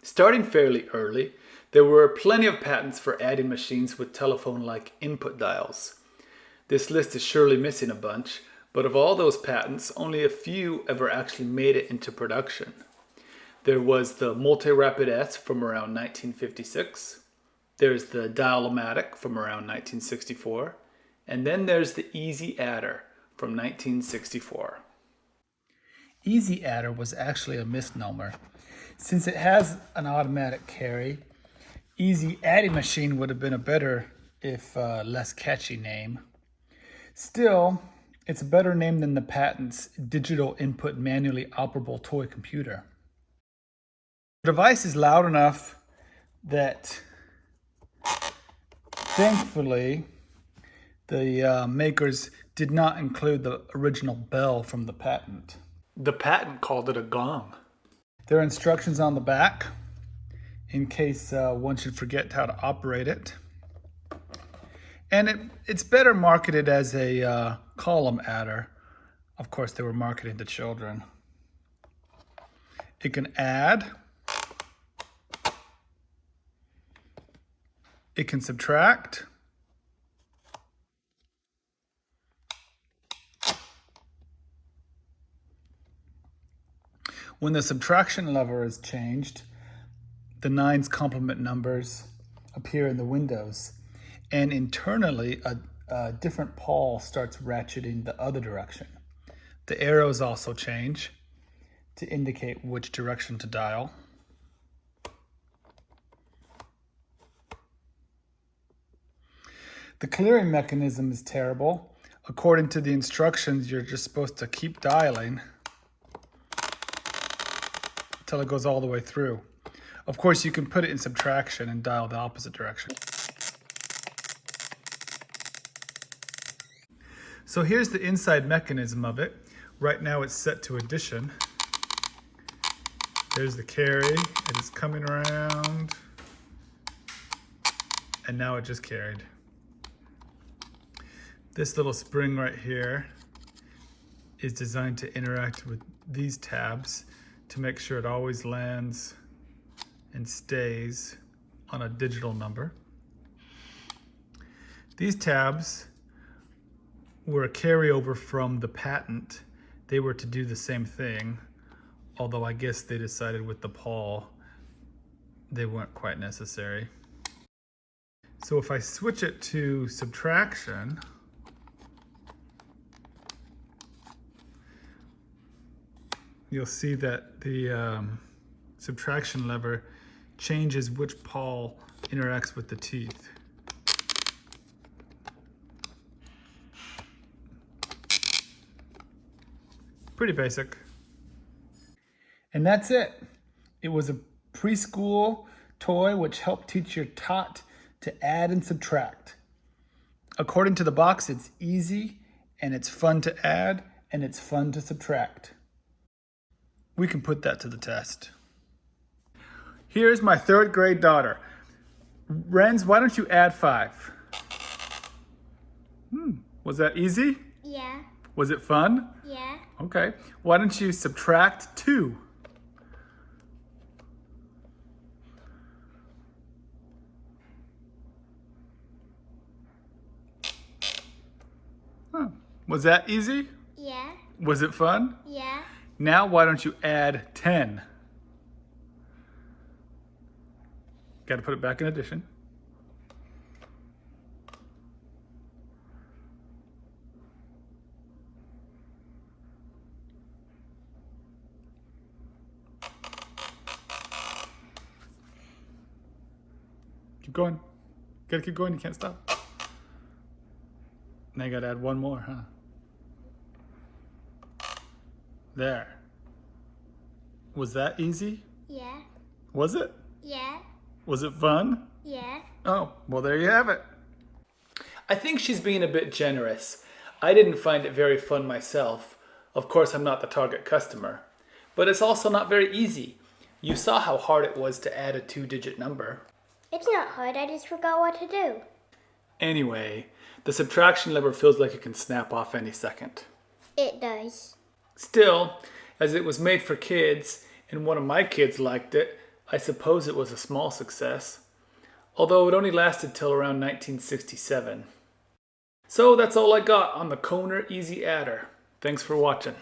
Starting fairly early, there were plenty of patents for adding machines with telephone-like input dials. This list is surely missing a bunch, but of all those patents, only a few ever actually made it into production. There was the Multi-Rapid S from around 1956. There's the Dial-O-Matic from around 1964. And then there's the Easy Adder from 1964. Easy Adder was actually a misnomer. Since it has an automatic carry, Easy Adding Machine would have been a better, if less catchy name. Still, it's a better name than the patent's digital input manually operable toy computer. The device is loud enough that, thankfully, the makers did not include the original bell from the patent. The patent called it a gong. There are instructions on the back in case one should forget how to operate it. And it's better marketed as a column adder. Of course, they were marketing to children. It can add. It can subtract. When the subtraction lever is changed, the 9's complement numbers appear in the windows, and internally a different pawl starts ratcheting the other direction. The arrows also change to indicate which direction to dial. The clearing mechanism is terrible. According to the instructions, you're just supposed to keep dialing until it goes all the way through. Of course, you can put it in subtraction and dial the opposite direction. So here's the inside mechanism of it. Right now it's set to addition. There's the carry, it is coming around, and now it just carried. This little spring right here is designed to interact with these tabs to make sure it always lands and stays on a digital number. These tabs were a carryover from the patent. They were to do the same thing, although I guess they decided with the pawl they weren't quite necessary. So if I switch it to subtraction, you'll see that the subtraction lever changes which pawl interacts with the teeth. Pretty basic. And that's it. It was a preschool toy which helped teach your tot to add and subtract. According to the box, it's easy and it's fun to add and it's fun to subtract. We can put that to the test. Here's my 3rd grade daughter. Renz, why don't you add 5? Was that easy? Yeah. Was it fun? Yeah. Okay. Why don't you subtract 2? Was that easy? Yeah. Was it fun? Yeah. Now why don't you add 10? Got to put it back in addition. Keep going. Gotta keep going, you can't stop. Now you gotta add 1 more, huh? There. Was that easy? Yeah. Was it? Yeah. Was it fun? Yeah. Oh, well there you have it. I think she's being a bit generous. I didn't find it very fun myself. Of course, I'm not the target customer. But it's also not very easy. You saw how hard it was to add a 2-digit number. It's not hard, I just forgot what to do. Anyway, the subtraction lever feels like it can snap off any second. It does. Still, as it was made for kids, and one of my kids liked it, I suppose it was a small success, although it only lasted till around 1967. So that's all I got on the Kohner Easy Adder. Thanks for watching.